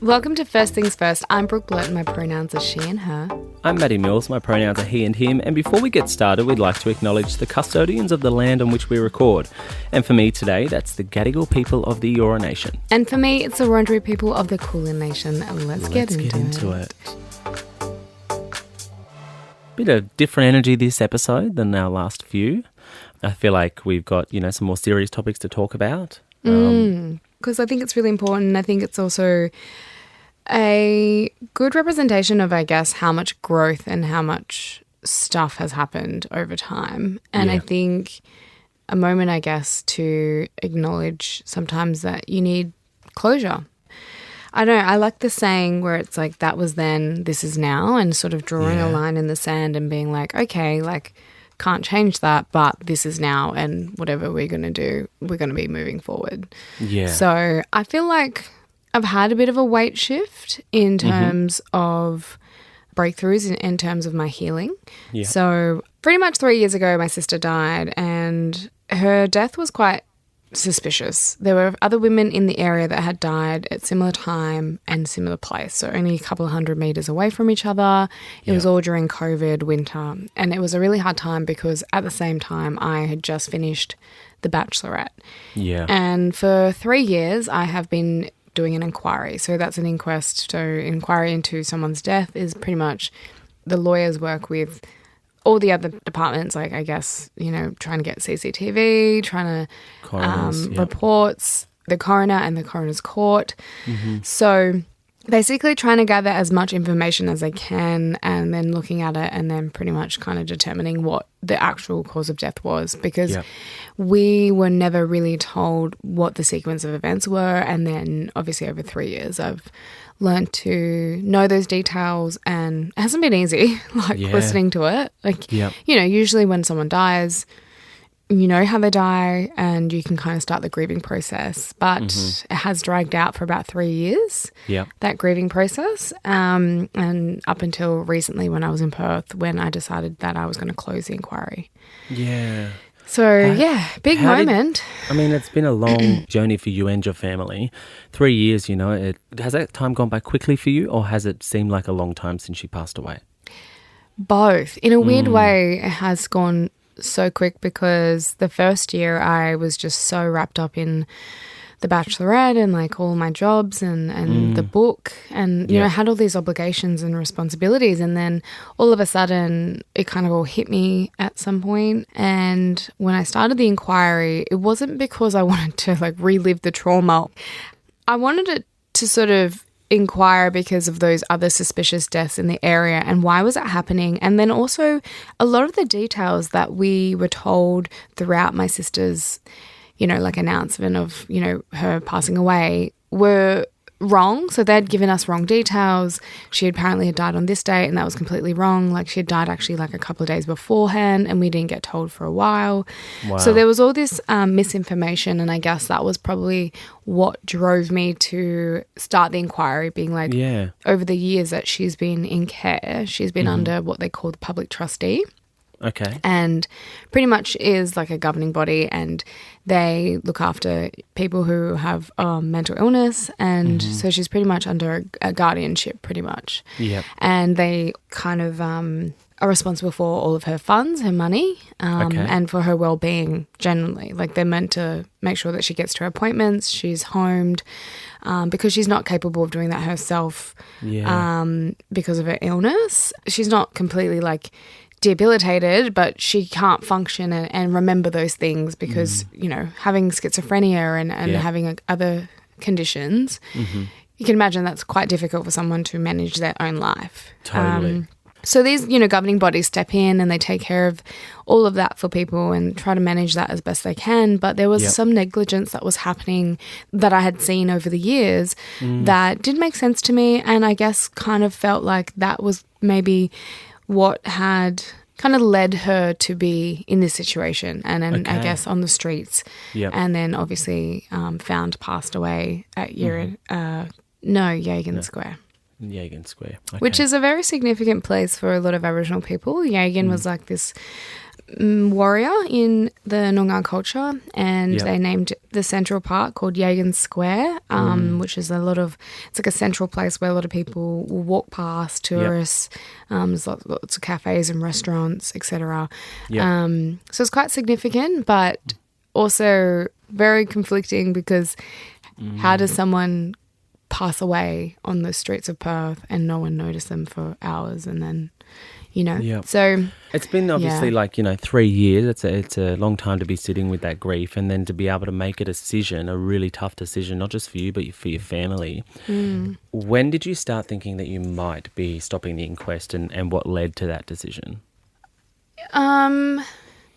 Welcome to First Things First. I'm Brooke, and my pronouns are she and her. I'm Matty Mills, my pronouns are he and him, and before we get started, we'd like to acknowledge the custodians of the land on which we record. And for me today, that's the Gadigal People of the Eora Nation. And for me, it's the Wurundjeri people of the Kulin Nation. Let's get into it. Bit of different energy this episode than our last few. I feel like we've got, some more serious topics to talk about. Because I think it's really important. I think it's also a good representation of, I guess, how much growth and how much stuff has happened over time. And I think a moment, I guess, to acknowledge sometimes that you need closure. I don't know, I like the saying where it's like, that was then, this is now, and sort of drawing a line in the sand and being like, okay, like, can't change that, but this is now, and whatever we're going to do, we're going to be moving forward. Yeah. So I feel like I've had a bit of a weight shift in terms of breakthroughs, in terms of my healing. Yeah. So pretty much 3 years ago, my sister died, and her death was quite suspicious. There were other women in the area that had died at similar time and similar place, so only a couple of 100 metres away from each other. It was all during COVID, winter, and it was a really hard time because at the same time I had just finished The Bachelorette. Yeah. And for 3 years I have been doing an inquiry. So that's an inquest. So inquiry into someone's death is pretty much the lawyers work with all the other departments, like, I guess, trying to get CCTV, trying to reports, the coroner and the coroner's court. So basically trying to gather as much information as they can and then looking at it and then pretty much kind of determining what the actual cause of death was, because we were never really told what the sequence of events were. And then obviously over 3 years I've learned to know those details, and it hasn't been easy, listening to it. Usually when someone dies, you know how they die and you can kind of start the grieving process. But it has dragged out for about 3 years, that grieving process. And up until recently when I was in Perth, when I decided that I was going to close the inquiry. Yeah. So, big moment. It's been a long journey for you and your family. 3 years, has that time gone by quickly for you, or has it seemed like a long time since she passed away? Both. In a weird way, it has gone so quick because the first year I was just so wrapped up in The Bachelorette and like all my jobs and the book and, I had all these obligations and responsibilities, and then all of a sudden it kind of all hit me at some point. And when I started the inquiry, it wasn't because I wanted to relive the trauma. I wanted it to sort of inquire because of those other suspicious deaths in the area and why was it happening, and then also a lot of the details that we were told throughout my sister's announcement of, her passing away were wrong. So they'd given us wrong details. She apparently had died on this date, and that was completely wrong. She had died actually a couple of days beforehand, and we didn't get told for a while. Wow. So there was all this misinformation, and I guess that was probably what drove me to start the inquiry, being over the years that she's been in care, she's been under what they call the public trustee. Okay. And pretty much is like a governing body, and they look after people who have mental illness, and so she's pretty much under a guardianship pretty much. Yeah. And they kind of are responsible for all of her funds, her money, and for her well-being generally. They're meant to make sure that she gets to her appointments, she's homed, because she's not capable of doing that herself because of her illness. She's not completely debilitated, but she can't function and remember those things because, having schizophrenia and having other conditions, you can imagine that's quite difficult for someone to manage their own life. Totally. So these, governing bodies step in and they take care of all of that for people and try to manage that as best they can. But there was some negligence that was happening that I had seen over the years that didn't make sense to me, and I guess kind of felt like that was maybe what had kind of led her to be in this situation and I guess on the streets. Yep. And then obviously found passed away at Yagan Square. Yagan Square. Okay. Which is a very significant place for a lot of Aboriginal people. Yagan was like this warrior in the Noongar culture, and Yep. they named the central park called Yagan Square, which is it's like a central place where a lot of people will walk past, tourists. There's lots of cafes and restaurants, etc. Yep. So it's quite significant, but also very conflicting because how does someone pass away on the streets of Perth and no one notice them for hours and then, Yep. So It's been obviously 3 years. It's a long time to be sitting with that grief, and then to be able to make a decision, a really tough decision, not just for you but for your family. When did you start thinking that you might be stopping the inquest, and what led to that decision?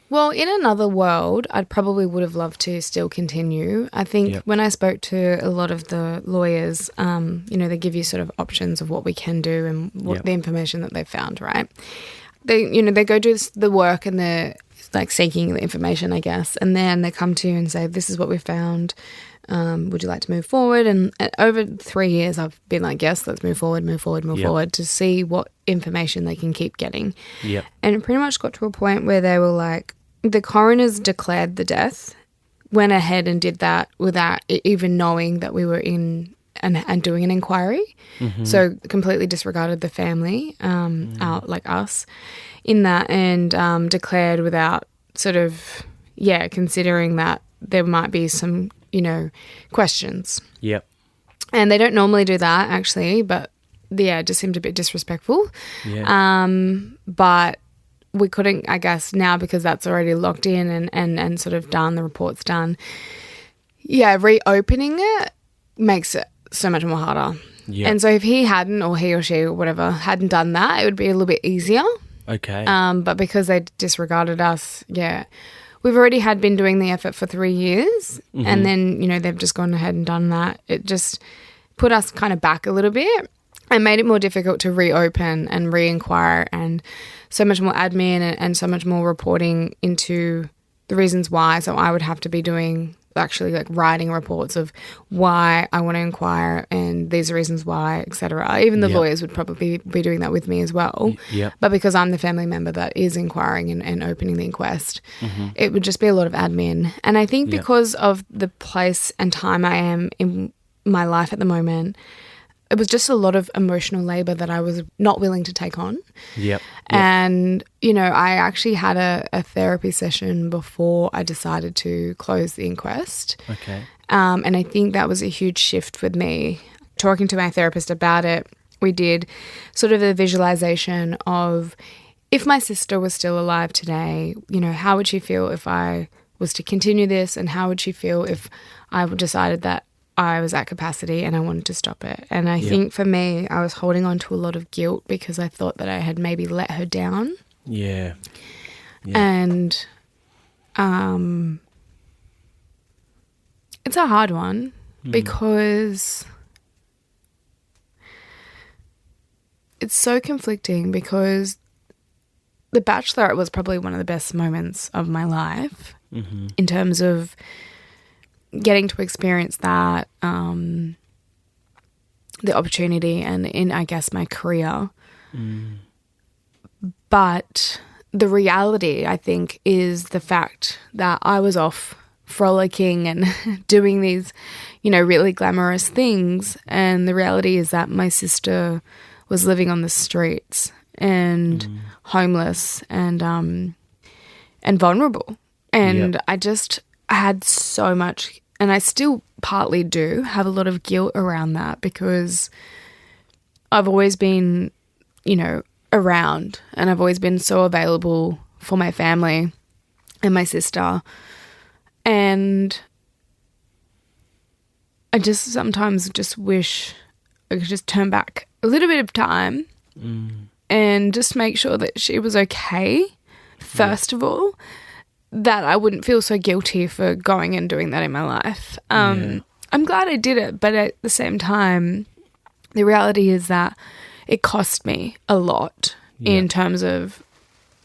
Well, in another world, I probably would have loved to still continue. I think when I spoke to a lot of the lawyers, they give you sort of options of what we can do and what the information that they found, right? They go do the work and they're like seeking the information, I guess, and then they come to you and say, this is what we found. Would you like to move forward? And over 3 years, I've been like, yes, let's move forward to see what information they can keep getting. Yep. And it pretty much got to a point where they were like, the coroners declared the death, went ahead and did that without even knowing that we were in and doing an inquiry. So completely disregarded the family, out like us, in that, and declared without sort of, considering that there might be some, questions. Yep. And they don't normally do that, actually, but it just seemed a bit disrespectful. Yeah. But we couldn't, I guess, now because that's already locked in and sort of done, the report's done. Yeah, reopening it makes it so much more harder. Yeah. And so if he hadn't, or he or she or whatever, hadn't done that, it would be a little bit easier. Okay. But because they disregarded us, we've already been doing the effort for 3 years, and then, they've just gone ahead and done that. It just put us kind of back a little bit and made it more difficult to reopen and re-inquire, and so much more admin and so much more reporting into the reasons why. So I would have to be doing, actually like writing reports of why I want to inquire and these are reasons why, etc. Even the lawyers would probably be doing that with me as well. Yep. But because I'm the family member that is inquiring and opening the inquest, it would just be a lot of admin. And I think because of the place and time I am in my life at the moment, it was just a lot of emotional labour that I was not willing to take on. Yep. And, I actually had a therapy session before I decided to close the inquest. Okay. And I think that was a huge shift with me. Talking to my therapist about it, we did sort of a visualisation of, if my sister was still alive today, how would she feel if I was to continue this, and how would she feel if I decided that I was at capacity and I wanted to stop it. And I think for me, I was holding on to a lot of guilt because I thought that I had maybe let her down. Yeah. And it's a hard one because it's so conflicting, because the Bachelorette was probably one of the best moments of my life in terms of getting to experience that, the opportunity, and in, I guess, my career. But the reality, I think, is the fact that I was off frolicking and doing these, really glamorous things. And the reality is that my sister was living on the streets and homeless and vulnerable. And I had so much, and I still partly do have a lot of guilt around that, because I've always been, around, and I've always been so available for my family and my sister. And I just sometimes just wish I could just turn back a little bit of time and just make sure that she was okay, first of all, that I wouldn't feel so guilty for going and doing that in my life. I'm glad I did it, but at the same time, the reality is that it cost me a lot in terms of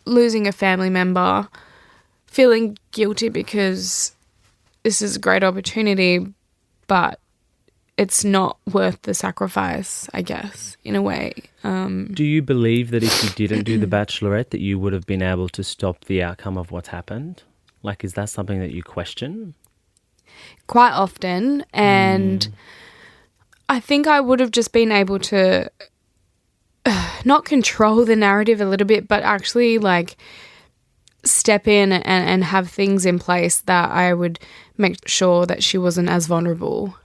losing a family member, feeling guilty because this is a great opportunity, but it's not worth the sacrifice, I guess, in a way. Do you believe that if you didn't do The Bachelorette that you would have been able to stop the outcome of what's happened? Like, is that something that you question? Quite often, and I think I would have just been able to not control the narrative a little bit, but actually like step in and have things in place that I would make sure that she wasn't as vulnerable.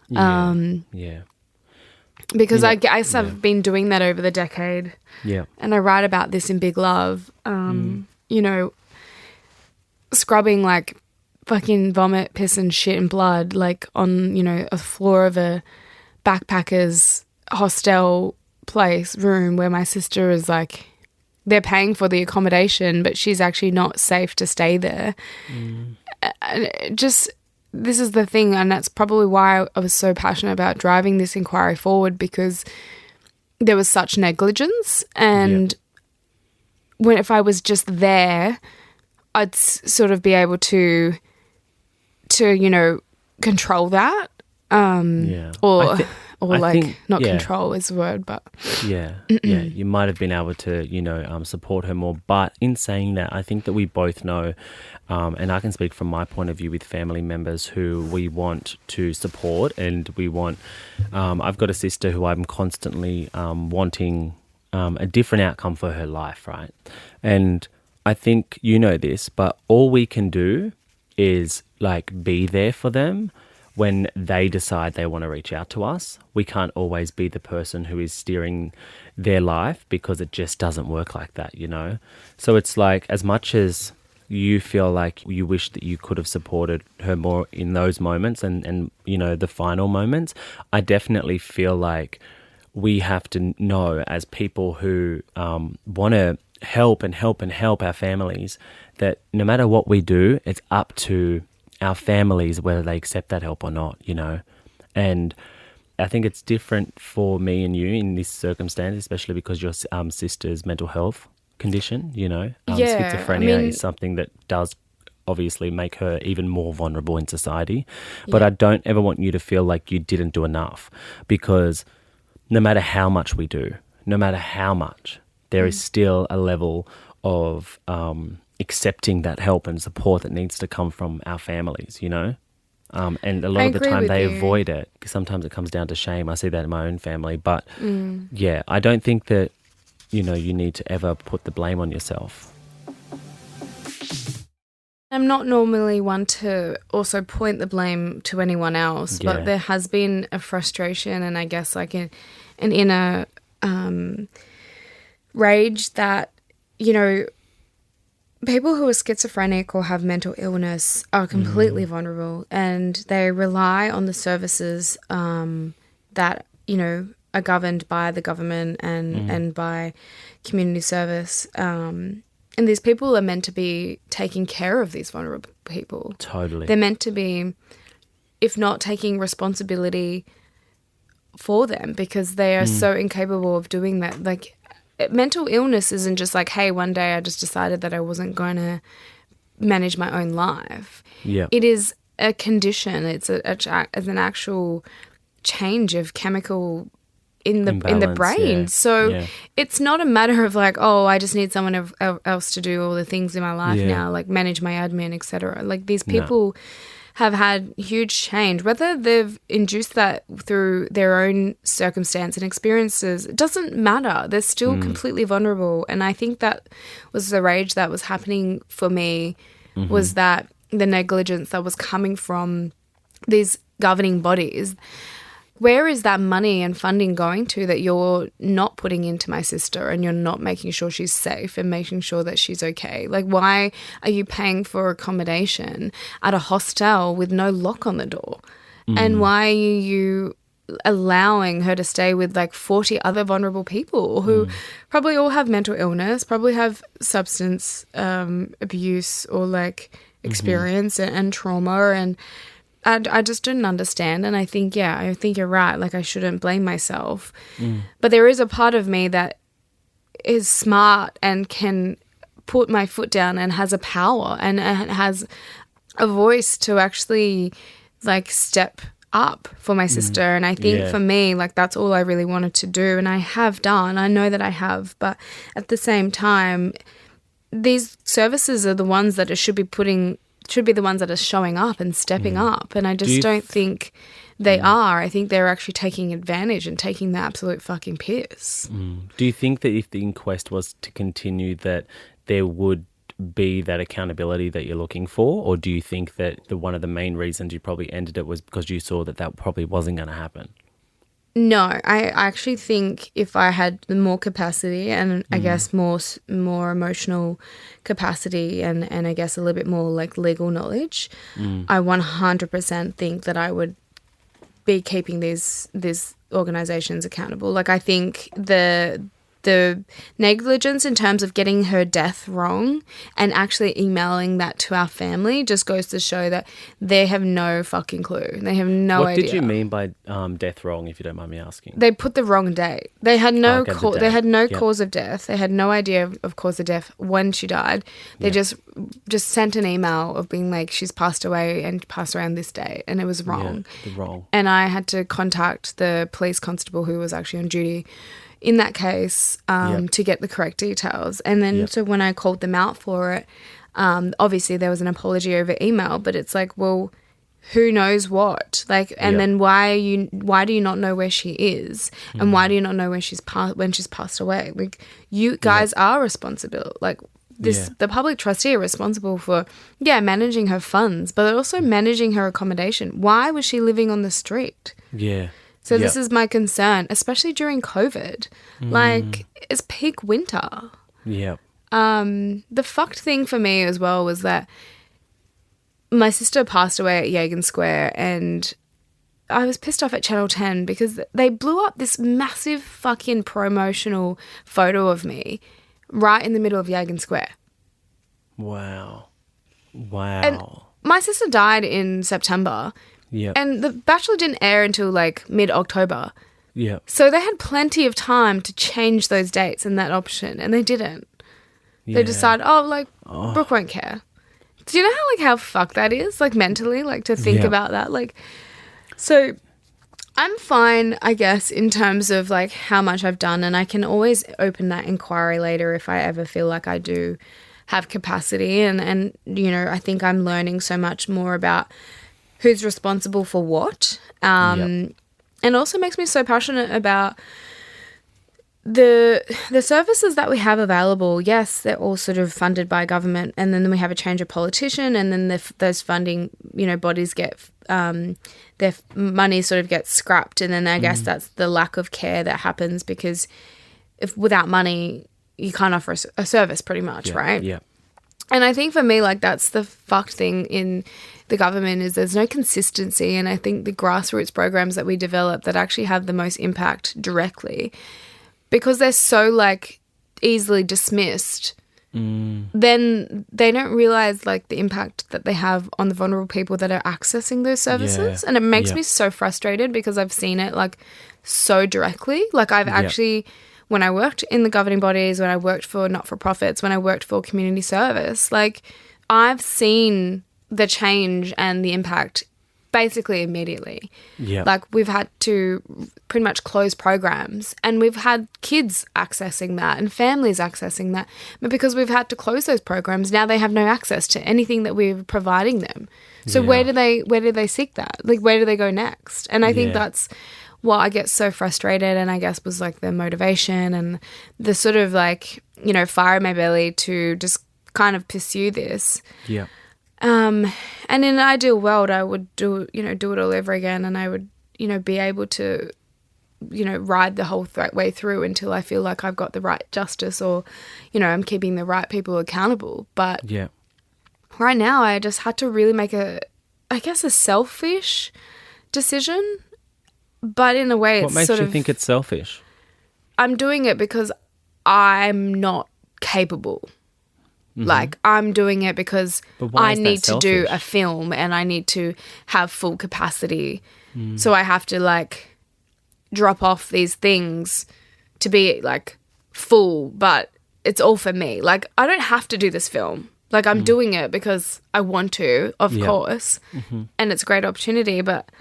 Because I guess I've been doing that over the decade. Yeah. And I write about this in Big Love. You know, scrubbing like fucking vomit, piss and shit and blood like on, you know, a floor of a backpackers hostel place room where my sister is like, they're paying for the accommodation, but she's actually not safe to stay there. Just, this is the thing, and that's probably why I was so passionate about driving this inquiry forward, because there was such negligence, and if I was just there, I'd sort of be able to you know, control that. Control is the word, but you might have been able to, you know, support her more. But in saying that, I think that we both know, and I can speak from my point of view with family members who we want to support, and we want. I've got a sister who I'm constantly wanting a different outcome for her life, right? And I think you know this, but all we can do is like be there for them when they decide they want to reach out to us. We can't always be the person who is steering their life, because it just doesn't work like that, you know? So it's like, as much as you feel like you wish that you could have supported her more in those moments and you know, the final moments, I definitely feel like we have to know, as people who want to help our families, that no matter what we do, it's up to our families whether they accept that help or not, you know. And I think it's different for me and you in this circumstance, especially because your sister's mental health condition, you know. Schizophrenia is something that does obviously make her even more vulnerable in society. But I don't ever want you to feel like you didn't do enough, because no matter how much we do, no matter how much, there is still a level of accepting that help and support that needs to come from our families, you know? And a lot of the time they avoid it, because sometimes it comes down to shame. I see that in my own family. But I don't think that, you know, you need to ever put the blame on yourself. I'm not normally one to also point the blame to anyone else, but there has been a frustration and I guess like an inner rage that, you know, people who are schizophrenic or have mental illness are completely vulnerable, and they rely on the services that, you know, are governed by the government and by community service. And these people are meant to be taking care of these vulnerable people. Totally. They're meant to be, if not taking responsibility for them, because they are so incapable of doing that. Like, mental illness isn't just like, hey, one day I just decided that I wasn't going to manage my own life. Yeah. It is a condition. It's an actual change of chemical in the brain. Yeah. So it's not a matter of like, oh, I just need someone else to do all the things in my life now, like manage my admin, etc. Like, these people have had huge change, whether they've induced that through their own circumstance and experiences, it doesn't matter. They're still completely vulnerable. And I think that was the rage that was happening for me, was that the negligence that was coming from these governing bodies. Where is that money and funding going to that you're not putting into my sister, and you're not making sure she's safe and making sure that she's okay? Like, why are you paying for accommodation at a hostel with no lock on the door? And why are you allowing her to stay with like 40 other vulnerable people who probably all have mental illness, probably have substance abuse or like experience and trauma, and I just didn't understand. And I think, I think you're right. Like, I shouldn't blame myself. But there is a part of me that is smart and can put my foot down and has a power and has a voice to actually like step up for my sister. And I think for me, like, that's all I really wanted to do. And I have done. I know that I have. But at the same time, these services are the ones that should be the ones that are showing up and stepping up. And I just don't think they are. I think they're actually taking advantage and taking the absolute fucking piss. Do you think that if the inquest was to continue, that there would be that accountability that you're looking for? Or do you think that one of the main reasons you probably ended it was because you saw that probably wasn't going to happen? No, I actually think if I had more capacity and I guess more emotional capacity and I guess a little bit more like legal knowledge, I 100% think that I would be keeping these organisations accountable. Like, I think the negligence in terms of getting her death wrong and actually emailing that to our family just goes to show that they have no fucking clue. They have no idea. What did you mean by death wrong, if you don't mind me asking? They put the wrong date. They had no they had no cause of death. They had no idea of cause of death when she died. They just sent an email of being like, she's passed away and passed away on this date, and it was wrong. Yeah, wrong. And I had to contact the police constable who was actually on duty in that case to get the correct details. And then so when I called them out for it, obviously there was an apology over email, but it's like, well, who knows what? Like, and then why do you not know where she is? And why do you not know when she's passed away? Like, you guys are responsible. Like, the public trustee are responsible for managing her funds, but also managing her accommodation. Why was she living on the street? So this is my concern, especially during COVID. Like, it's peak winter. The fucked thing for me as well was that my sister passed away at Yagan Square, and I was pissed off at Channel 10 because they blew up this massive fucking promotional photo of me right in the middle of Yagan Square. Wow. And my sister died in September. And The Bachelor didn't air until like mid-October. So they had plenty of time to change those dates and that option, and they didn't. They decided, Brooke won't care. Do you know how fucked that is, like, mentally, like, to think about that? Like, so I'm fine, I guess, in terms of like how much I've done, and I can always open that inquiry later if I ever feel like I do have capacity, and you know, I think I'm learning so much more about who's responsible for what, and also makes me so passionate about the services that we have available. Yes, they're all sort of funded by government, and then we have a change of politician, and then those funding, you know, bodies get their money sort of gets scrapped, and then I guess that's the lack of care that happens, because if without money you can't offer a service, pretty much, right? And I think for me, like, that's the fucked thing in the government, is there's no consistency. And I think the grassroots programs that we develop that actually have the most impact directly, because they're so like easily dismissed, then they don't realize like the impact that they have on the vulnerable people that are accessing those services. And it makes me so frustrated, because I've seen it like so directly. Like, I've actually, when I worked in the governing bodies, when I worked for not-for-profits, when I worked for community service, like, I've seen the change and the impact basically immediately. Like, we've had to pretty much close programs, and we've had kids accessing that and families accessing that. But because we've had to close those programs, now they have no access to anything that we're providing them. So where do they seek that? Like, where do they go next? And I think that's what I get so frustrated, and I guess was like the motivation and the sort of like, you know, fire in my belly to just kind of pursue this. And in an ideal world, I would do it all over again, and I would, you know, be able to, you know, ride the whole way through until I feel like I've got the right justice, or, you know, I'm keeping the right people accountable. But right now, I just had to really make a selfish decision. But in a way, it's what makes you think it's selfish? I'm doing it because I'm not capable. Like, I'm doing it because I need to do a film, and I need to have full capacity. So I have to like drop off these things to be like full, but it's all for me. Like, I don't have to do this film. Like, I'm doing it because I want to, of course, and it's a great opportunity, but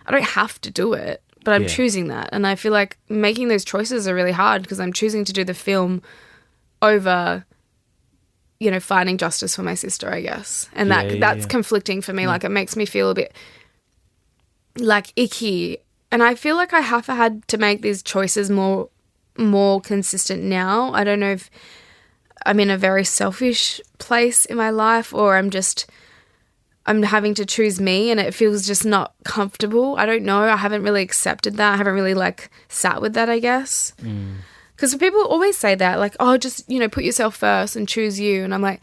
I don't have to do it, but I'm choosing that. And I feel like making those choices are really hard because I'm choosing to do the film over, you know, finding justice for my sister, I guess. And that's conflicting for me. Like, it makes me feel a bit like icky. And I feel like I have had to make these choices more consistent now. I don't know if I'm in a very selfish place in my life, or I'm having to choose me and it feels just not comfortable. I don't know. I haven't really accepted that. I haven't really like sat with that, I guess. Because people always say that, like, oh, just, you know, put yourself first and choose you. And I'm like,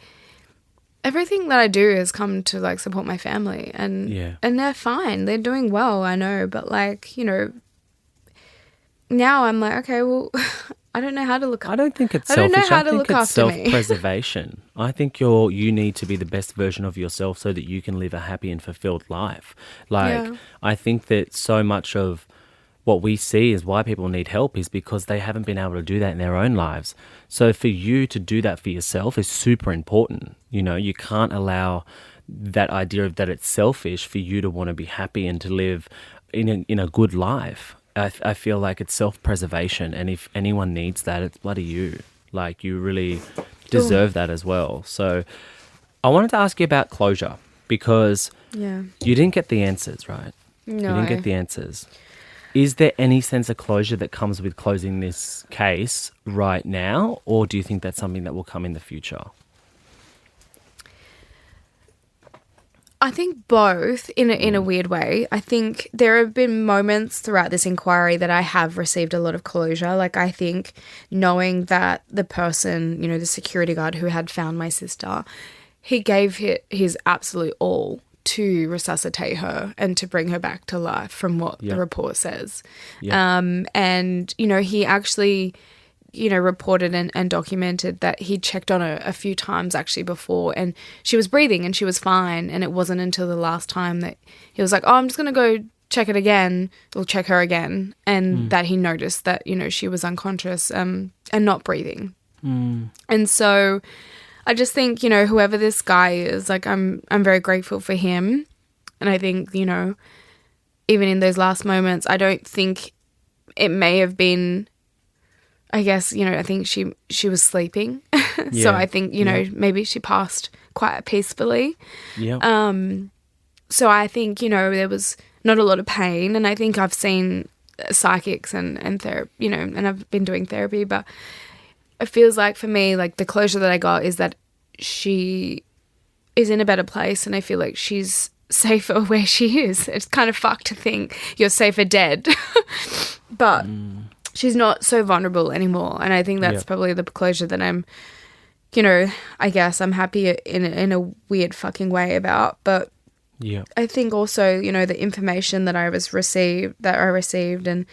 everything that I do has come to like support my family, and they're fine. They're doing well, I know. But like, you know, now I'm like, okay, well, I don't know how to look. I don't think it's selfish. I think it's self-preservation. I think you need to be the best version of yourself so that you can live a happy and fulfilled life. Like, I think that so much of what we see is why people need help is because they haven't been able to do that in their own lives. So for you to do that for yourself is super important. You know, you can't allow that idea of that it's selfish for you to want to be happy and to live in a good life. I feel like it's self-preservation, and if anyone needs that, it's bloody you. Like, you really deserve that as well. So I wanted to ask you about closure because you didn't get the answers, right? No. You didn't get the answers. Is there any sense of closure that comes with closing this case right now, or do you think that's something that will come in the future? I think both in a weird way. I think there have been moments throughout this inquiry that I have received a lot of closure. Like, I think knowing that the person, you know, the security guard who had found my sister, he gave his absolute all to resuscitate her and to bring her back to life from what the report says. And, you know, he actually, you know, reported and documented that he checked on her a few times actually before, and she was breathing and she was fine. And it wasn't until the last time that he was like, oh, I'm just going to go check it again, or check her again. And that he noticed that, you know, she was unconscious and not breathing. And so I just think, you know, whoever this guy is, like, I'm very grateful for him. And I think, you know, even in those last moments, I don't think it may have been, I guess, you know, I think she was sleeping. So I think, you know, maybe she passed quite peacefully. So I think, you know, there was not a lot of pain. And I think I've seen psychics and therapy, you know, and I've been doing therapy, but it feels like for me, like, the closure that I got is that she is in a better place, and I feel like she's safer where she is. It's kind of fucked to think you're safer dead, but she's not so vulnerable anymore. And I think that's probably the closure that I'm, you know, I guess I'm happy in a weird fucking way about. But I think also, you know, the information that I received and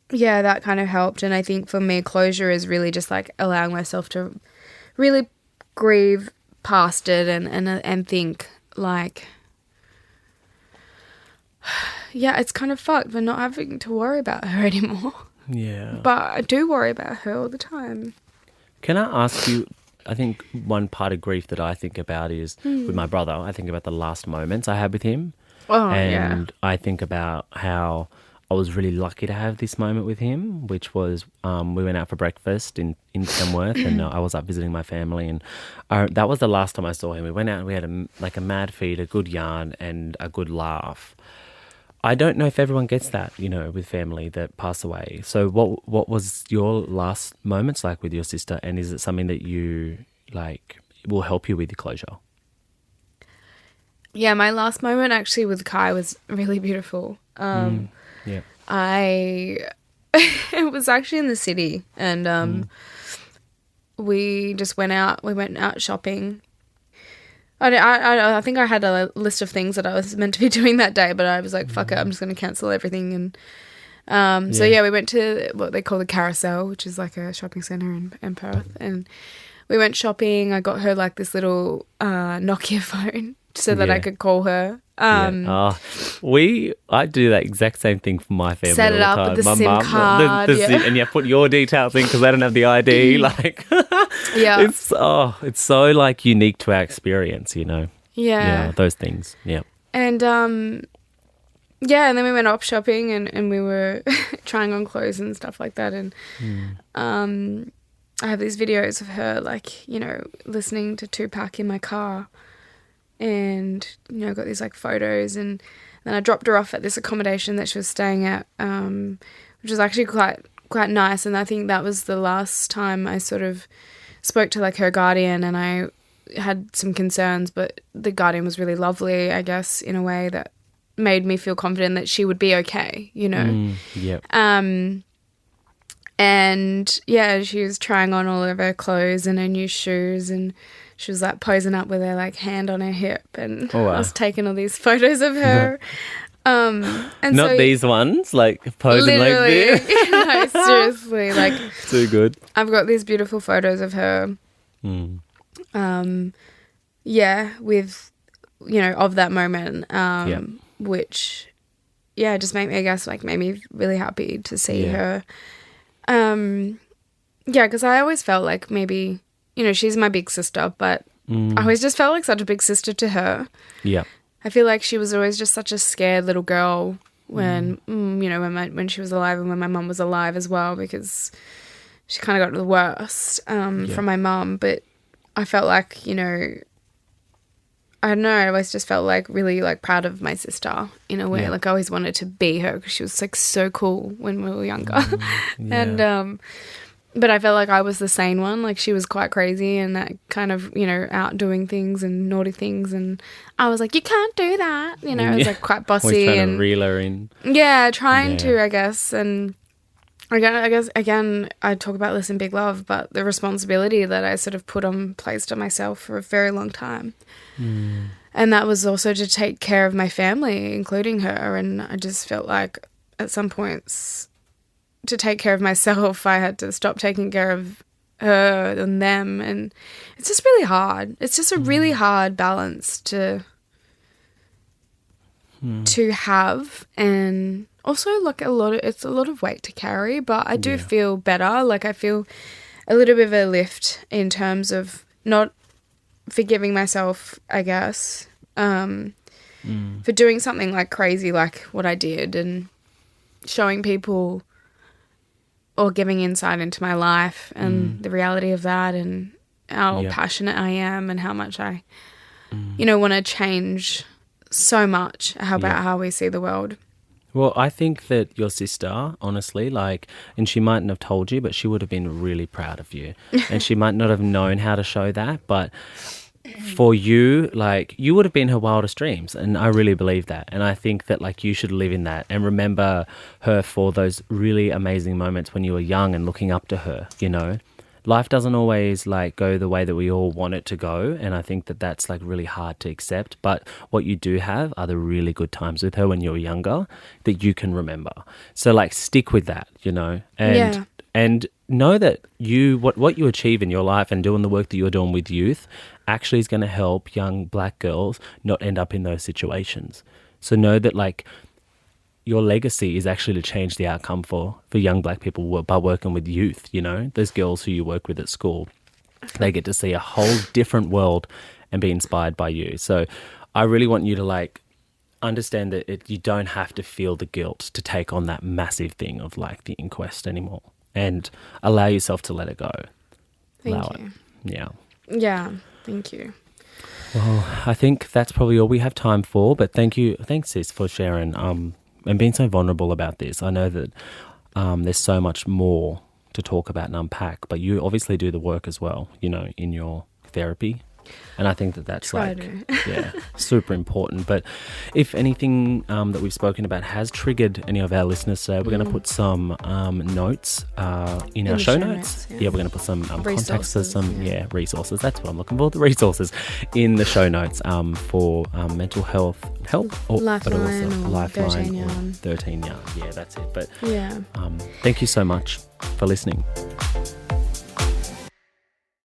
that kind of helped. And I think for me, closure is really just like allowing myself to really grieve past it and think like, it's kind of fucked for not having to worry about her anymore. But I do worry about her all the time. Can I ask you, I think one part of grief that I think about is with my brother, I think about the last moments I had with him. I think about how I was really lucky to have this moment with him, which was we went out for breakfast in Tamworth, and I was up visiting my family, and that was the last time I saw him. We went out and we had a mad feed, a good yarn, and a good laugh. I don't know if everyone gets that, you know, with family that pass away. So what was your last moments like with your sister, and is it something that you, like, will help you with your closure? Yeah, my last moment actually with Kai was really beautiful. It was actually in the city, and we just went out. We went out shopping. I think I had a list of things that I was meant to be doing that day, but I was like, fuck it, I'm just going to cancel everything. And so we went to what they call the Carousel, which is like a shopping centre in Perth, and we went shopping. I got her like this little Nokia phone so that I could call her. I do that exact same thing for my family. Set it all the up time. with the my SIM mum, card, and you put your details in because they don't have the ID. Like, it's so like unique to our experience, you know. Those things. And yeah, and then we went op shopping and we were trying on clothes and stuff like that. And I have these videos of her, like, you know, listening to Tupac in my car, and, you know, got these like photos. And then I dropped her off at this accommodation that she was staying at, which was actually quite nice. And I think that was the last time I sort of spoke to like her guardian, and I had some concerns, but the guardian was really lovely, I guess, in a way that made me feel confident that she would be okay, you know. And yeah, she was trying on all of her clothes and her new shoes, and she was like posing up with her like hand on her hip, and I was taking all these photos of her. And not so, these ones, like posing like this. No, seriously, like too good. I've got these beautiful photos of her. Yeah, with, you know, of that moment, which, yeah, just made me, I guess, like made me really happy to see her. Yeah, because I always felt like maybe, you know, she's my big sister, but I always just felt like such a big sister to her. Yeah. I feel like she was always just such a scared little girl when, you know, when she was alive and when my mum was alive as well, because she kind of got the worst from my mum. But I felt like, you know, I don't know, I always just felt like really like proud of my sister in a way. Like I always wanted to be her because she was like so cool when we were younger. And but I felt like I was the sane one. Like she was quite crazy and that kind of, you know, out doing things and naughty things, and I was like, you can't do that, you know. I was like quite bossy, always trying and to reel her in. Trying to, I guess. And I guess again, I talk about this in Big Love, but the responsibility that I sort of placed on myself for a very long time. And that was also to take care of my family, including her. And I just felt like at some points to take care of myself, I had to stop taking care of her and them. And it's just really hard. It's just a really hard balance to have. And also like it's a lot of weight to carry, but I do feel better. Like I feel a little bit of a lift in terms of not forgiving myself, I guess, for doing something like crazy like what I did, and showing people or giving insight into my life and the reality of that, and how passionate I am and how much I, you know, want to change so much about how we see the world. Well, I think that your sister, honestly, like, and she mightn't have told you, but she would have been really proud of you. And she might not have known how to show that, but for you, like, you would have been her wildest dreams. And I really believe that. And I think that, like, you should live in that and remember her for those really amazing moments when you were young and looking up to her, you know. Life doesn't always like go the way that we all want it to go, and I think that that's like really hard to accept, but what you do have are the really good times with her when you were younger that you can remember. So like stick with that, you know, and know that what you achieve in your life and doing the work that you're doing with youth actually is going to help young black girls not end up in those situations. So know that like your legacy is actually to change the outcome for young black people by working with youth, you know, those girls who you work with at school. They get to see a whole different world and be inspired by you. So I really want you to like understand that you don't have to feel the guilt to take on that massive thing of like the inquest anymore, and allow yourself to let it go. Thank you. Yeah. Yeah, thank you. Well, I think that's probably all we have time for, but thanks sis for sharing and being so vulnerable about this. I know that there's so much more to talk about and unpack, but you obviously do the work as well, you know, in your therapy. And I think that that's super important. But if anything that we've spoken about has triggered any of our listeners today, we're going to put some notes in our show notes. Yeah, we're going to put some contacts, some resources. That's what I'm looking for, the resources in the show notes for mental health help, Lifeline, but also Lifeline 13 Young. 13 Young. Yeah, that's it. But thank you so much for listening.